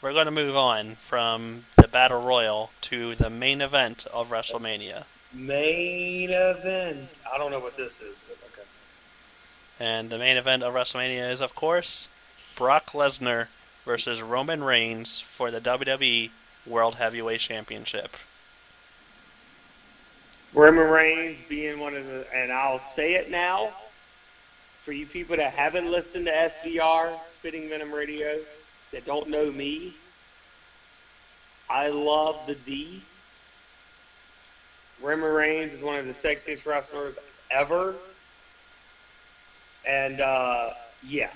we're going to move on from the Battle Royal to the main event of WrestleMania. Main event. I don't know what this is, but okay. And the main event of WrestleMania is, of course, Brock Lesnar versus Roman Reigns for the WWE World Heavyweight Championship. Roman Reigns being one of the, and I'll say it now, for you people that haven't listened to SVR, Spitting Venom Radio, that don't know me, I love the D. Roman Reigns is one of the sexiest wrestlers ever. And, yeah.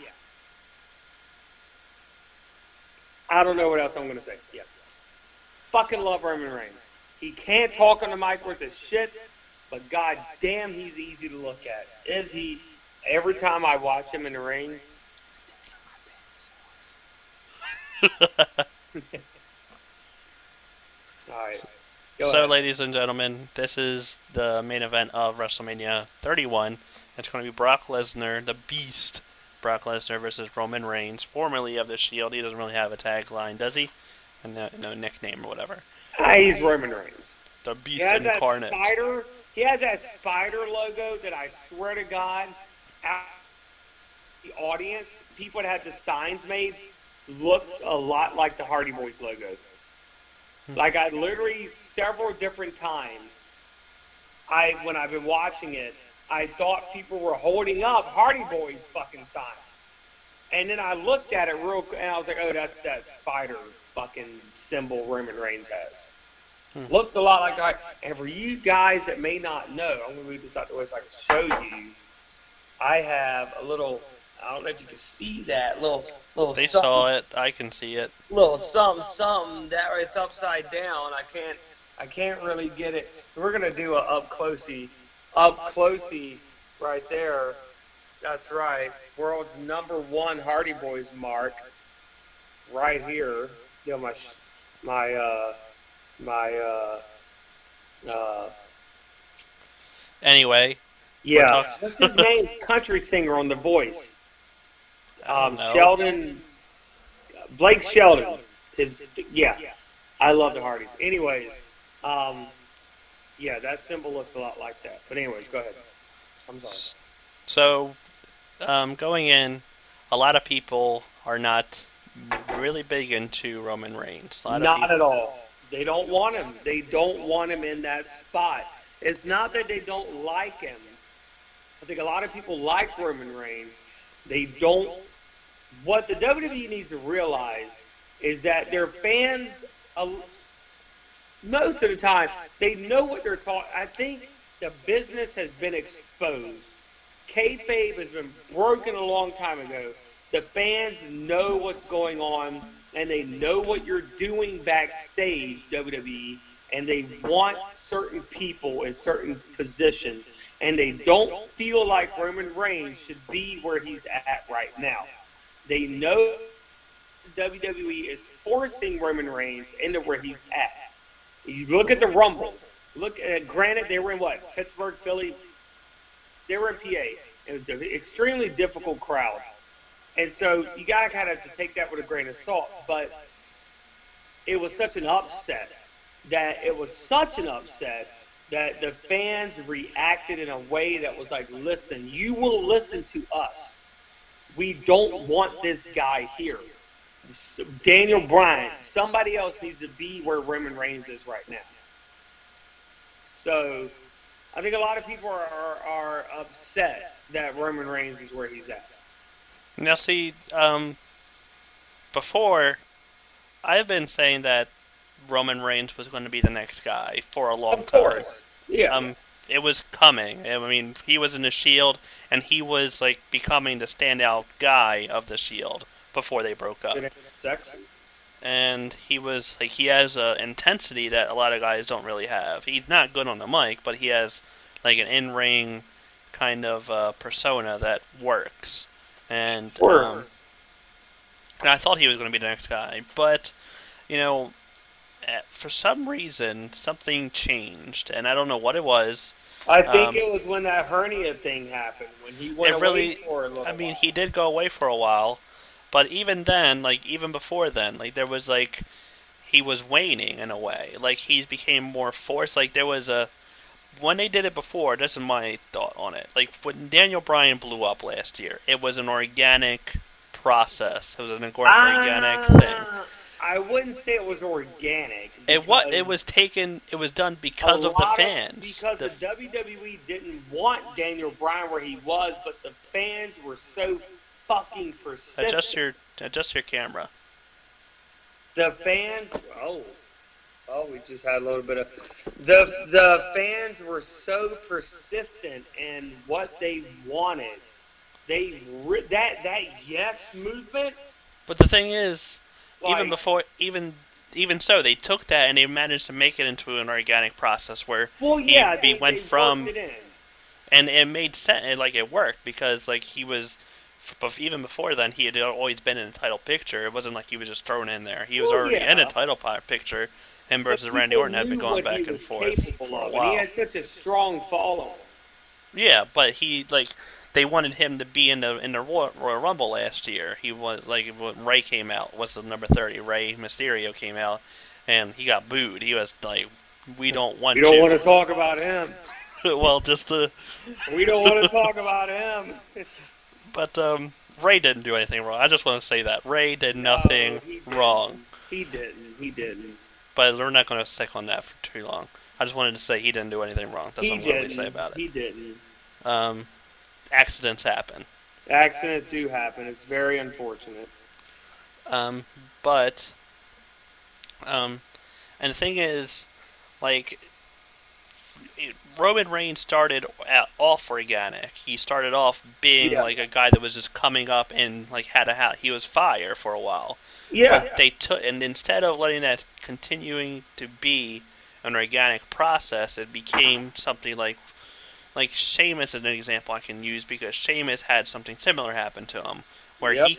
I don't know what else I'm going to say. Yeah. Fucking love Roman Reigns. He can't talk on the mic worth his shit, but god damn, he's easy to look at. Is he? Every time I watch him in the ring, alright. So, ladies and gentlemen, this is the main event of WrestleMania 31. It's going to be Brock Lesnar, the Beast, Brock Lesnar versus Roman Reigns, formerly of the Shield. He doesn't really have a tagline, does he? No nickname or whatever. He's Roman Reigns. The Beast incarnate. He has that spider logo that I swear to God, out the audience, people that had the signs made, looks a lot like the Hardy Boys logo. Like I literally several different times, when I've been watching it, I thought people were holding up Hardy Boys fucking signs. And then I looked at it real quick, and I was like, oh, that's that spider fucking symbol Roman Reigns has. Looks a lot like the Hardy. And for you guys that may not know, I'm going to move this out the way so I can show you. I have a little, I don't know if you can see that, little They saw it. I can see it. Little something that it's upside down. I can't really get it. We're gonna do a up closey right there. That's right. World's #1 Hardy Boys mark right here. You know, Anyway. Yeah. What's his name? Country singer on The Voice. Sheldon, Blake Sheldon. I love the Hardys. Anyways, yeah, that symbol looks a lot like that. But anyways, go ahead. I'm sorry. So, going in, a lot of people are not really big into Roman Reigns. Not at all. They don't want him. They don't want him in that spot. It's not that they don't like him. I think a lot of people like Roman Reigns. They don't. What the WWE needs to realize is that their fans, most of the time, they know what they're talking. I think the business has been exposed. Kayfabe has been broken a long time ago. The fans know what's going on, and they know what you're doing backstage, WWE, and they want certain people in certain positions, and they don't feel like Roman Reigns should be where he's at right now. They know WWE is forcing Roman Reigns into where he's at. You look at the Rumble. Look at, granted, they were in what? Pittsburgh, Philly? They were in PA. It was an extremely difficult crowd. And so you got to kind of take that with a grain of salt. But it was such an upset that the fans reacted in a way that was like, listen, you will listen to us. We don't want this guy here. Daniel Bryan, somebody else needs to be where Roman Reigns is right now. So I think a lot of people are upset that Roman Reigns is where he's at. Now see, before, I've been saying that Roman Reigns was going to be the next guy for a long time. Of course, yeah. It was coming. I mean, he was in the Shield, and he was like becoming the standout guy of the Shield before they broke up. And he was like, he has an intensity that a lot of guys don't really have. He's not good on the mic, but he has like an in-ring kind of persona that works. And and I thought he was going to be the next guy, but you know, for some reason something changed, and I don't know what it was. I think it was when that hernia thing happened, when he went away for a little while. He did go away for a while, But even then, like even before then, like there was like he was waning in a way. Like he became more forced. Like there was a when they did it before. This is my thought on it. Like when Daniel Bryan blew up last year, it was an organic process. It was an organic thing. I wouldn't say it was organic. It was taken. It was done because of the fans. Because the WWE didn't want Daniel Bryan where he was, but the fans were so fucking persistent. Adjust your camera. The fans. Oh, we just had a little bit of. The fans were so persistent in what they wanted. That yes movement. But the thing is. Like, Even so, they took that and they managed to make it into an organic process where they went from, worked it in. And it made sense, like it worked because like he was, even before then he had always been in the title picture. It wasn't like he was just thrown in there. He was already in a title picture. Him versus Randy Orton had been going back and forth for a while. And he had such a strong following. Yeah, but they wanted him to be in the Royal Rumble last year. He was like when Ray came out, was the number 30. Ray Mysterio came out, and he got booed. He was like, "We don't want. We don't want to talk about him." Well, we don't want to talk about him. But Ray didn't do anything wrong. I just want to say that Ray did nothing wrong. He didn't. But we're not going to stick on that for too long. I just wanted to say he didn't do anything wrong. That's what I'm going to say about it. He didn't. Accidents happen. Accidents do happen. It's very unfortunate. And the thing is, like, Roman Reigns started off organic. He started off being like a guy that was just coming up and like he was fire for a while. Yeah. But they took, and instead of letting that continuing to be an organic process, it became something like Sheamus is an example I can use because Sheamus had something similar happen to him, where he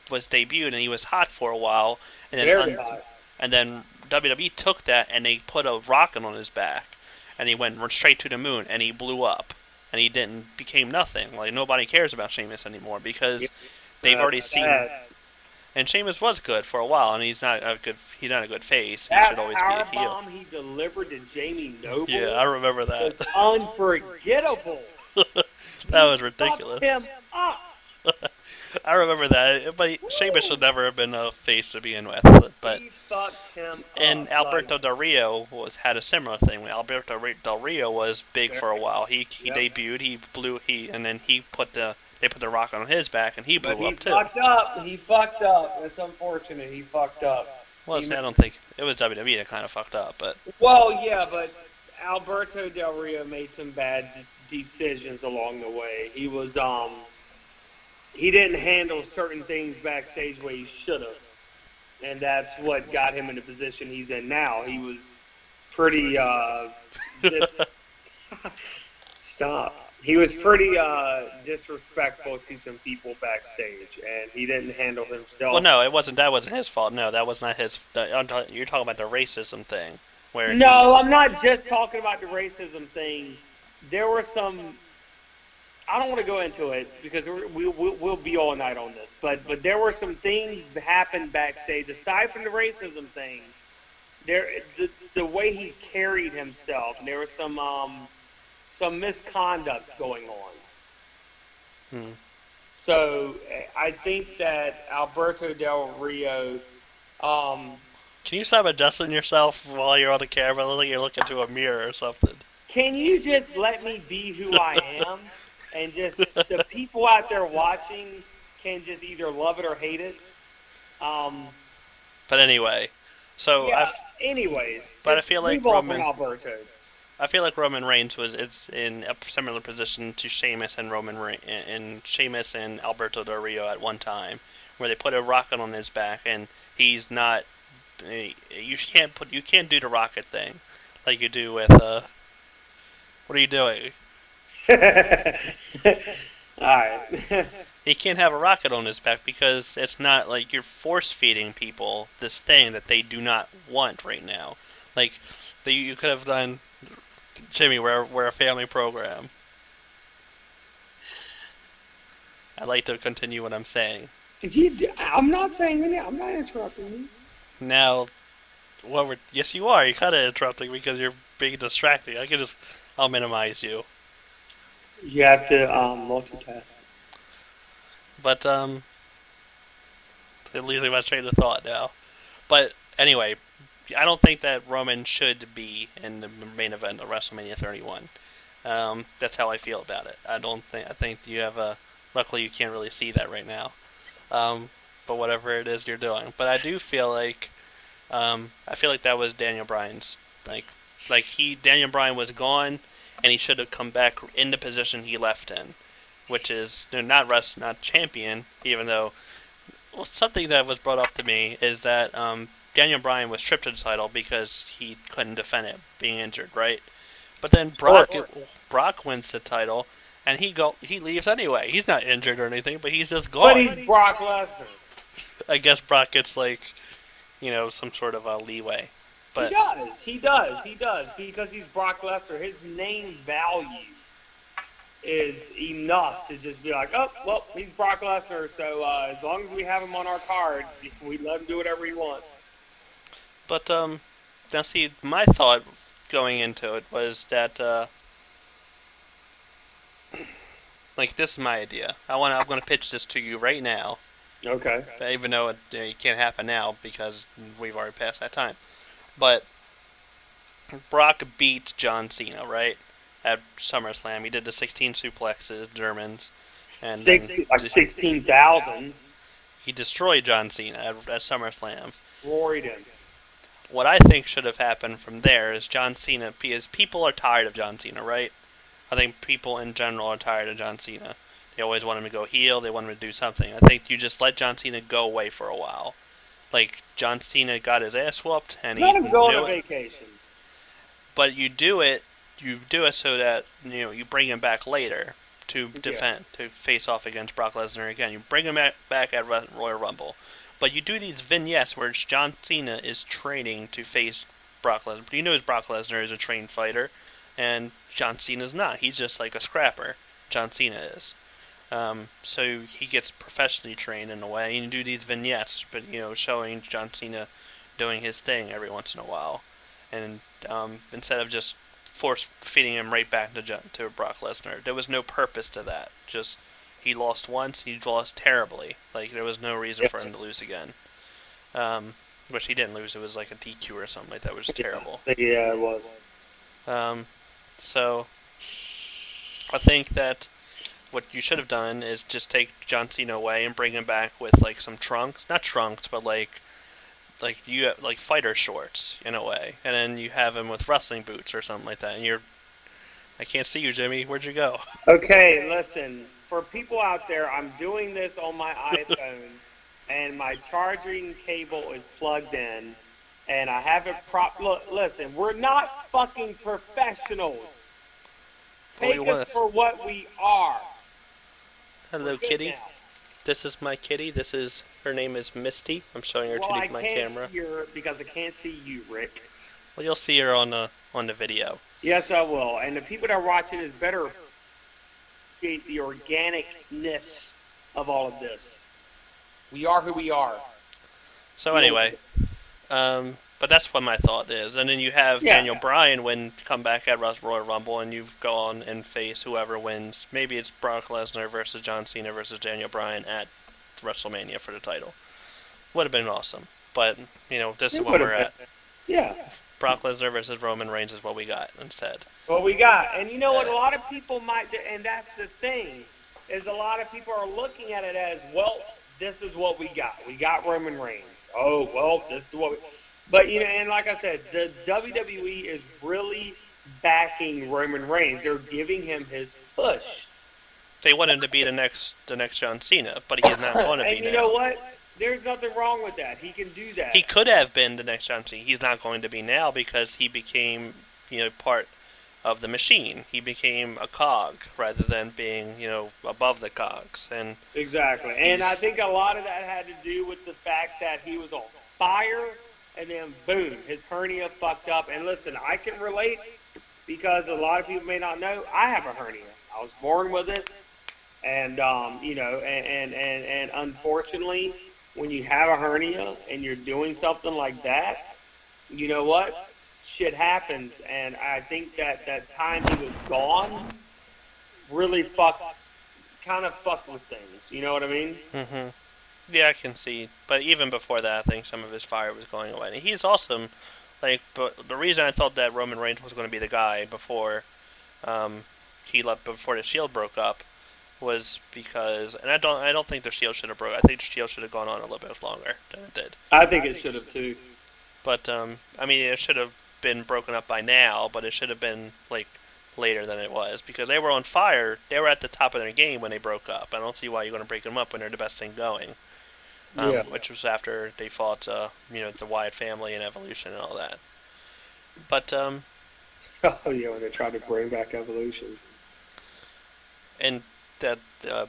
was debuted and he was hot for a while, and then WWE took that and they put a rocket on his back, and he went straight to the moon and he blew up, and he became nothing. Like nobody cares about Sheamus anymore because they've already seen. And Sheamus was good for a while, and he's not a good face. He should always be a heel. That powerbomb he delivered to Jamie Noble. Yeah, I remember that. Was unforgettable. That was ridiculous. Fucked him up. I remember that, but Sheamus should never have been a face to begin with. But he fucked him up. And Alberto Del Rio had a similar thing. When Alberto Del Rio was big for a while, he debuted, and then they put the rocket on his back, and he blew up too. He fucked up. It's unfortunate. He fucked up. Well, I don't think it was WWE that kind of fucked up, but. Well, yeah, but Alberto Del Rio made some bad decisions along the way. He was he didn't handle certain things backstage where he should have, and that's what got him in the position he's in now. He was pretty stop. He was pretty disrespectful to some people backstage, and he didn't handle himself. Well, no, that wasn't his fault. No, that was not his. You're talking about the racism thing, where. No, I'm not just talking about the racism thing. There were some. I don't want to go into it because we'll be all night on this, but there were some things that happened backstage aside from the racism thing. The way he carried himself, there was some misconduct going on. So I think that Alberto Del Rio. Can you stop adjusting yourself while you're on the camera? Look like you're looking into a mirror or something. Can you just let me be who I am, and just the people out there watching can just either love it or hate it. But anyway, so yeah. But I feel like Alberto. I feel like Roman Reigns it's in a similar position to Sheamus and Sheamus and Alberto Del Rio at one time, where they put a rocket on his back, and he's not. You can't do the rocket thing like you do with. What are you doing? Alright. He can't have a rocket on his back because it's not like you're force feeding people this thing that they do not want right now. Like you could have done. Jimmy, we're a family program. I'd like to continue what I'm saying. I'm not saying anything. I'm not interrupting you. Now, yes, you are. You're kind of interrupting because you're being distracting. I'll minimize you. You have to multitask. But I'm losing my train of thought now. But anyway, I don't think that Roman should be in the main event of WrestleMania 31. That's how I feel about it. I think you have a. Luckily, you can't really see that right now. But whatever it is you're doing. But I do feel like. I feel like that was Daniel Bryan's. Daniel Bryan was gone, and he should have come back in the position he left in, which is not champion, even though. Well, something that was brought up to me is that Daniel Bryan was stripped of the title because he couldn't defend it, being injured, right? But then Brock wins the title, and he leaves anyway. He's not injured or anything, but he's just gone. But he's Brock Lesnar. I guess Brock gets some sort of a leeway. But He does, because he's Brock Lesnar. His name value is enough to just be like, oh, well, he's Brock Lesnar, so as long as we have him on our card, we let him do whatever he wants. But, now see, my thought going into it was that, this is my idea. I'm going to pitch this to you right now. Okay. Even though it can't happen now because we've already passed that time. But Brock beat John Cena, right? At SummerSlam. He did the 16 suplexes, Germans. And 16,000. He destroyed John Cena at SummerSlam. Destroyed him. What I think should have happened from there is John Cena, because people are tired of John Cena, right? I think people in general are tired of John Cena. They always want him to go heel, they want him to do something. I think you just let John Cena go away for a while. John Cena got his ass whooped, and let him go on a vacation. But you do it so that you bring him back later to defend, to face off against Brock Lesnar again. You bring him back at Royal Rumble, but you do these vignettes where John Cena is training to face Brock Lesnar. You know, Brock Lesnar is a trained fighter, and John Cena's not. He's just like a scrapper. John Cena is. So he gets professionally trained in a way, and you do these vignettes, but showing John Cena doing his thing every once in a while, and instead of just force feeding him right back to Brock Lesnar. There was no purpose to that. Just he lost once, he lost terribly. There was no reason for him to lose again. Which he didn't lose. It was like a DQ or something like that, which was terrible. Yeah, it was. So I think that what you should have done is just take John Cena away and bring him back with some trunks, not trunks, but you have, fighter shorts in a way, and then you have him with wrestling boots or something like that. And I can't see you, Jimmy. Where'd you go? Okay, listen. For people out there, I'm doing this on my iPhone, and my charging cable is plugged in, and I have it Look, listen. We're not fucking professionals. Take us for what we are. Hello, kitty. Now. This is my kitty. Her name is Misty. I'm showing her to my camera. Well, I can't see her because I can't see you, Rick. Well, you'll see her on the video. Yes, I will. And the people that are watching is better appreciate the organicness of all of this. We are who we are. So anyway, but that's what my thought is. And then you have Daniel Bryan come back at Royal Rumble, and you go on and face whoever wins. Maybe it's Brock Lesnar versus John Cena versus Daniel Bryan at WrestleMania for the title. Would have been awesome. But, this is what we're at. Yeah. Brock Lesnar versus Roman Reigns is what we got instead. What we got. And you know what? A lot of people might do, and that's the thing, is a lot of people are looking at it as, well, this is what we got. We got Roman Reigns. Oh, well, this is what we... But, and like I said, the WWE is really backing Roman Reigns. They're giving him his push. They want him to be the next John Cena, but he's not going to be. And you know what? There's nothing wrong with that. He can do that. He could have been the next John Cena. He's not going to be now because he became, part of the machine. He became a cog rather than being, above the cogs. And exactly. And I think a lot of that had to do with the fact that he was on fire. And then, boom, his hernia fucked up. And listen, I can relate because a lot of people may not know, I have a hernia. I was born with it. And and unfortunately, when you have a hernia and you're doing something like that, you know what? Shit happens. And I think that time he was gone really kind of fucked with things. You know what I mean? Mm-hmm. Yeah, I can see. But even before that, I think some of his fire was going away. And he's awesome. Like, but the reason I thought that Roman Reigns was going to be the guy before he left, before the Shield broke up, was because, and I don't think the Shield should have broke. I think the Shield should have gone on a little bit longer than it did. I think it should have too. But I mean, it should have been broken up by now. But it should have been like later than it was because they were on fire. They were at the top of their game when they broke up. I don't see why you're going to break them up when they're the best thing going. Which was after they fought, the Wyatt family and Evolution and all that. But oh yeah, when they tried to bring back Evolution. And that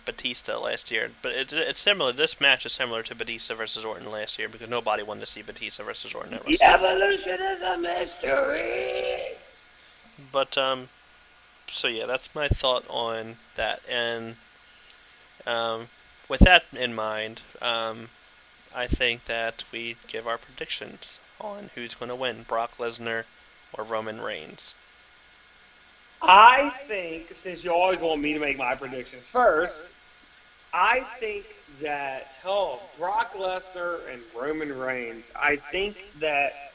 Batista last year, but it's similar. This match is similar to Batista versus Orton last year because nobody wanted to see Batista versus Orton at WrestleMania. The Evolution is a mystery. But so yeah, that's my thought on that. And with that in mind, I think that we give our predictions on who's going to win, Brock Lesnar or Roman Reigns. I think, since you always want me to make my predictions first, I think that, Brock Lesnar and Roman Reigns, I think that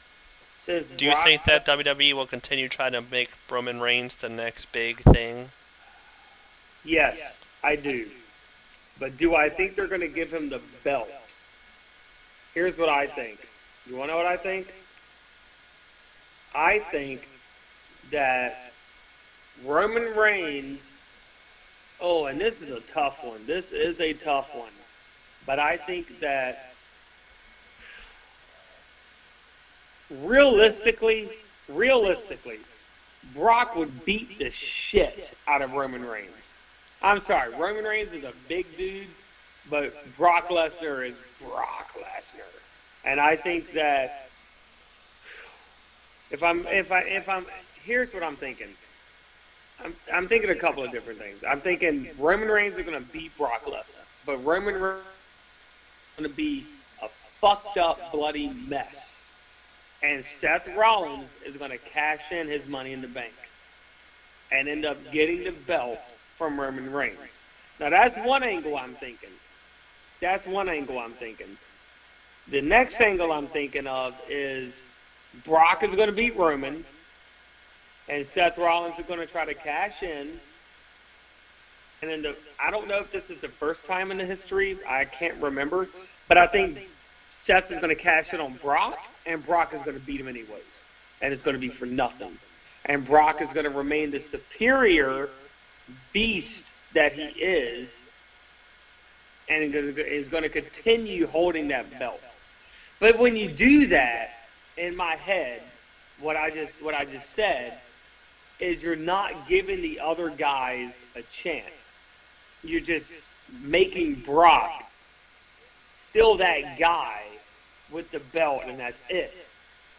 since Do you think that WWE will continue trying to make Roman Reigns the next big thing? Yes, I do. But do I think they're going to give him the belt? Here's what I think. You want to know what I think? I think that Roman Reigns, and this is a tough one. This is a tough one. But I think that realistically, Brock would beat the shit out of Roman Reigns. I'm sorry, Roman Reigns is a big dude, but Brock Lesnar is Brock Lesnar. And I think that here's what I'm thinking. I'm thinking a couple of different things. I'm thinking Roman Reigns is going to beat Brock Lesnar, but Roman Reigns is going to be a fucked up, bloody mess. And Seth Rollins is going to cash in his Money in the Bank and end up getting the belt from Roman Reigns. Now, that's one angle I'm thinking. The next angle I'm thinking of is Brock is going to beat Roman, and Seth Rollins is going to try to cash in. And then I don't know if this is the first time in the history. I can't remember. But I think Seth is going to cash in on Brock, and Brock is going to beat him anyways. And it's going to be for nothing. And Brock is going to remain the superior beast that he is, and is going to continue holding that belt. But when you do that, in my head, what I just said is you're not giving the other guys a chance. You're just making Brock still that guy with the belt, and that's it.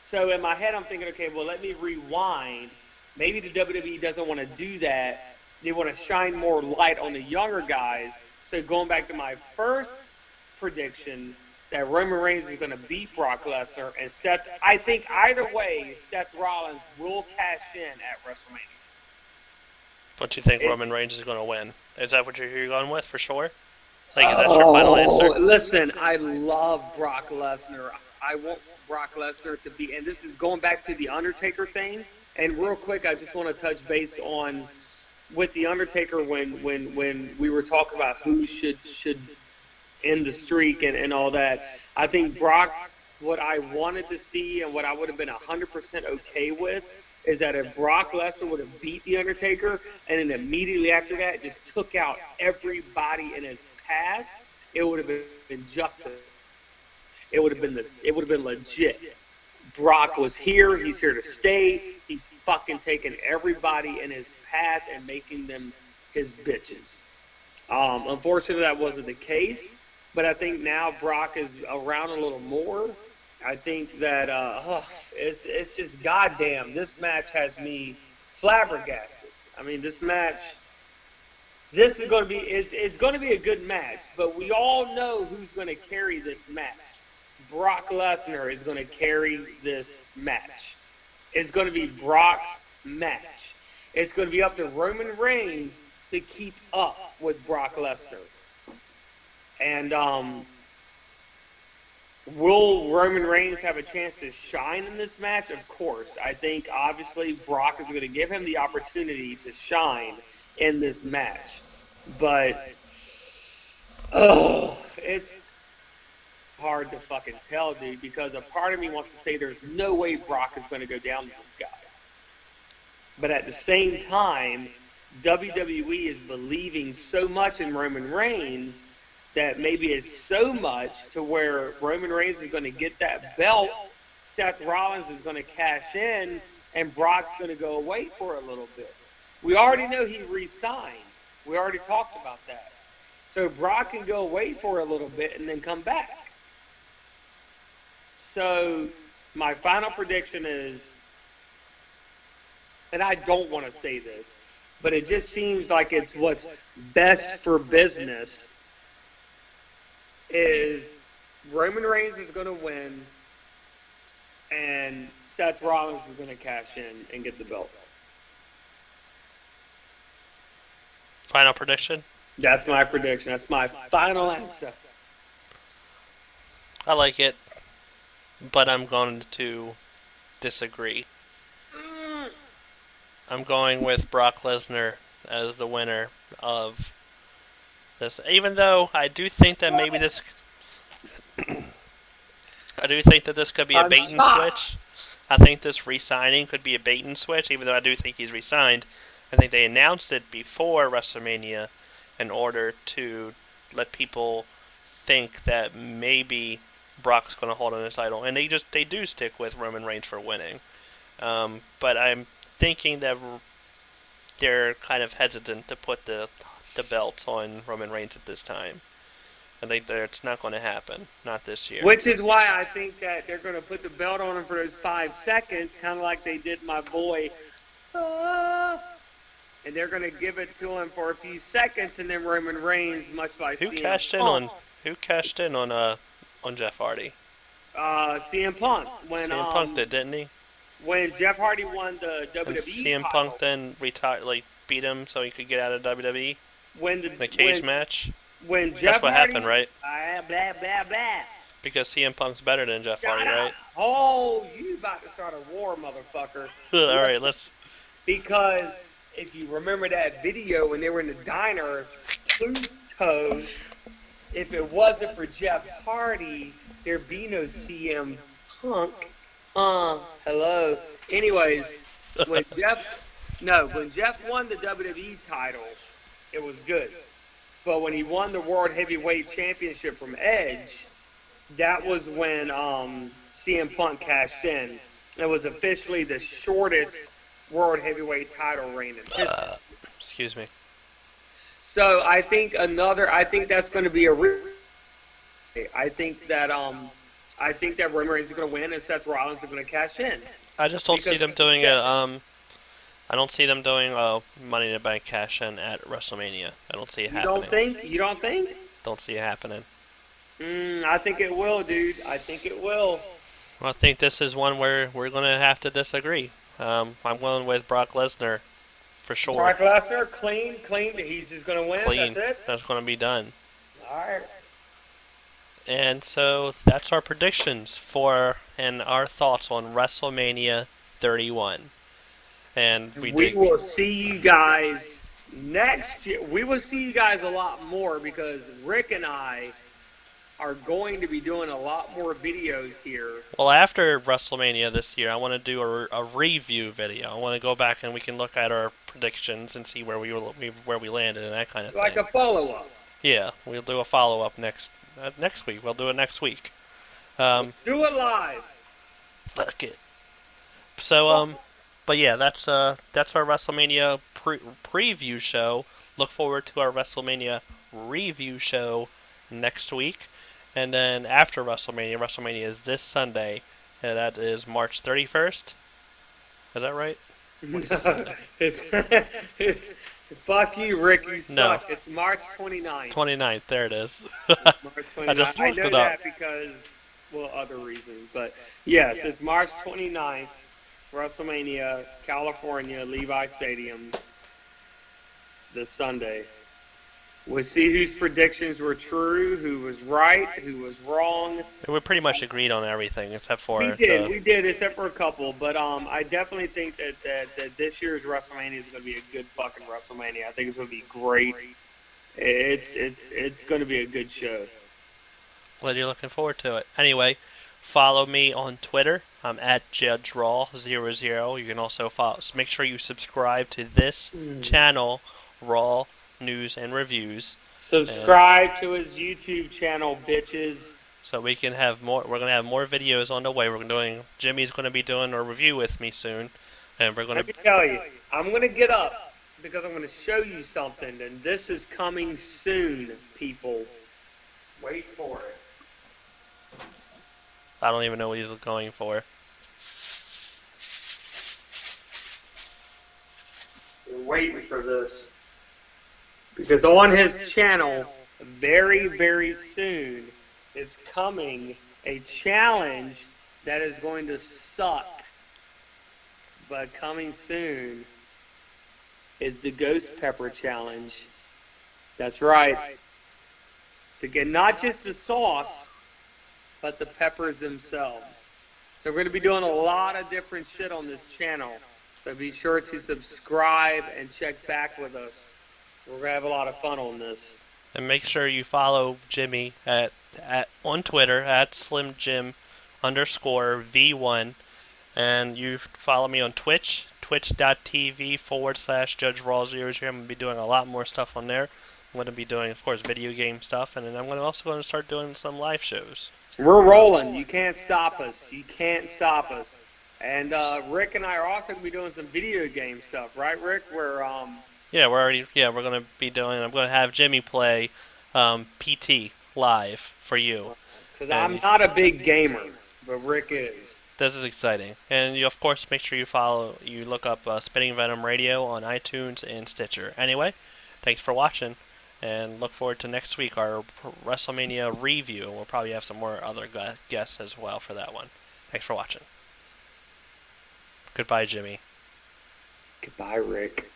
So in my head, I'm thinking, okay, well, let me rewind. Maybe the WWE doesn't want to do that. They want to shine more light on the younger guys. So going back to my first prediction, that Roman Reigns is going to beat Brock Lesnar, and I think either way, Seth Rollins will cash in at WrestleMania. What you think Roman Reigns is going to win? Is that what you're going with for sure? Like, is that your final answer? Listen, I love Brock Lesnar. I want Brock Lesnar to be, and this is going back to the Undertaker thing. And real quick, I just want to touch base on with the Undertaker when we were talking about who should end the streak and all that. I think Brock, what I wanted to see and what I would have been 100% okay with is that if Brock Lesnar would have beat the Undertaker and then immediately after that just took out everybody in his path, it would have been justice. It would have been legit. Brock was here. He's here to stay. He's fucking taking everybody in his path and making them his bitches. Unfortunately, that wasn't the case. But I think now Brock is around a little more. I think that it's just goddamn. This match has me flabbergasted. I mean, this match This is going to be it's going to be a good match, but we all know who's going to carry this match. Brock Lesnar is going to carry this match. It's going to be Brock's match. It's going to be up to Roman Reigns to keep up with Brock Lesnar. And will Roman Reigns have a chance to shine in this match? Of course. I think, obviously, Brock is going to give him the opportunity to shine in this match. But, it's hard to fucking tell, dude, because a part of me wants to say there's no way Brock is going to go down to this guy. But at the same time, WWE is believing so much in Roman Reigns that maybe it's so much to where Roman Reigns is going to get that belt, Seth Rollins is going to cash in, and Brock's going to go away for a little bit. We already know he re-signed. We already talked about that. So Brock can go away for a little bit and then come back. So my final prediction is, and I don't want to say this, but it just seems like it's what's best for business, is Roman Reigns is going to win and Seth Rollins is going to cash in and get the belt. Final prediction? That's my prediction. That's my final answer. I like it, but I'm going to disagree. I'm going with Brock Lesnar as the winner of this. Even though I do think that maybe this... I do think that this could be a bait and switch. I think this re-signing could be a bait and switch, even though I do think he's re-signed. I think they announced it before WrestleMania in order to let people think that maybe Brock's going to hold on his title. And they do stick with Roman Reigns for winning. But I'm thinking that they're kind of hesitant to put the belt on Roman Reigns at this time. I think that it's not going to happen. Not this year. Which is why I think that they're going to put the belt on him for those 5 seconds, kind of like they did my boy. And they're going to give it to him for a few seconds, and then Roman Reigns, much like Who cashed in on Jeff Hardy? CM Punk. CM Punk did, didn't he? When Jeff Hardy won the WWE and CM title, Punk then beat him so he could get out of WWE? The cage match? When Jeff That's what Hardy, happened, right? Blah, blah, blah. Because CM Punk's better than Jeff Hardy, right? Oh, you about to start a war, motherfucker. Alright, let's... Because if you remember that video when they were in the diner, Pluto, if it wasn't for Jeff Hardy, there'd be no CM Punk. Hello. Anyways, when Jeff won the WWE title, it was good. But when he won the World Heavyweight Championship from Edge, that was when CM Punk cashed in. It was officially the shortest World Heavyweight title reign in history. Excuse me. So I think that's going to be I think that Roman Reigns is going to win and Seth Rollins is going to cash in. I just don't see them doing a Money in the Bank cash in at WrestleMania. I don't see it happening. You don't think? Don't see it happening. I think it will, dude. I think it will. Well, I think this is one where we're going to have to disagree. I'm going with Brock Lesnar for sure. Brock Lesnar, clean. He's just going to win. Clean. That's it. That's going to be done. All right. And so that's our predictions and our thoughts on WrestleMania 31. And we will see you guys next year. We will see you guys a lot more because Rick and I are going to be doing a lot more videos here. Well, after WrestleMania this year, I want to do a review video. I want to go back and we can look at our predictions and see where we landed and that kind of thing. Like a follow-up. Yeah, we'll do a follow-up next week. We'll do it next week. Do it live. Fuck it. So, but yeah, that's our WrestleMania preview show. Look forward to our WrestleMania review show next week. And then after WrestleMania is this Sunday, and that is March 31st. Is that right? Fuck you, Rick. You suck. No. It's March 29th. 29th. There it is. March 29th. I just looked know it up. that because, well, other reasons. But, yes, it's March 29th. WrestleMania, California, Levi Stadium, this Sunday. We'll see whose predictions were true, who was right, who was wrong. We pretty much agreed on everything except for We did, except for a couple. But I definitely think that this year's WrestleMania is going to be a good fucking WrestleMania. I think it's going to be great. It's going to be a good show. Glad you're looking forward to it. Anyway, follow me on Twitter. I'm at JudgeRaw00. You can also make sure you subscribe to this channel, Raw News and Reviews. Subscribe to his YouTube channel, bitches. So we can have more. We're gonna have more videos on the way. Jimmy's gonna be doing a review with me soon, and we're gonna. Let me tell you, I'm gonna get up because I'm gonna show you something, and this is coming soon, people. Wait for it. I don't even know what he's going for. You're waiting for this. Because on his channel, very, very soon, is coming a challenge that is going to suck. But coming soon is the Ghost Pepper Challenge. That's right. To get not just the sauce, but the peppers themselves. So we're going to be doing a lot of different shit on this channel. So be sure to subscribe and check back with us. We're going to have a lot of fun on this. And make sure you follow Jimmy on Twitter at SlimJim_V1. And you follow me on Twitch, twitch.tv/JudgeRaw00. I'm going to be doing a lot more stuff on there. I'm going to be doing, of course, video game stuff. And then I'm also going to start doing some live shows. We're rolling. You can't stop us. You can't stop us. And Rick and I are also going to be doing some video game stuff, right, Rick? We're we're going to be doing. I'm going to have Jimmy play PT live for you. Because I'm not a big gamer, but Rick is. This is exciting. And you, of course, make sure you look up Spinning Venom Radio on iTunes and Stitcher. Anyway, thanks for watching. And look forward to next week, our WrestleMania review. We'll probably have some more other guests as well for that one. Thanks for watching. Goodbye, Jimmy. Goodbye, Rick.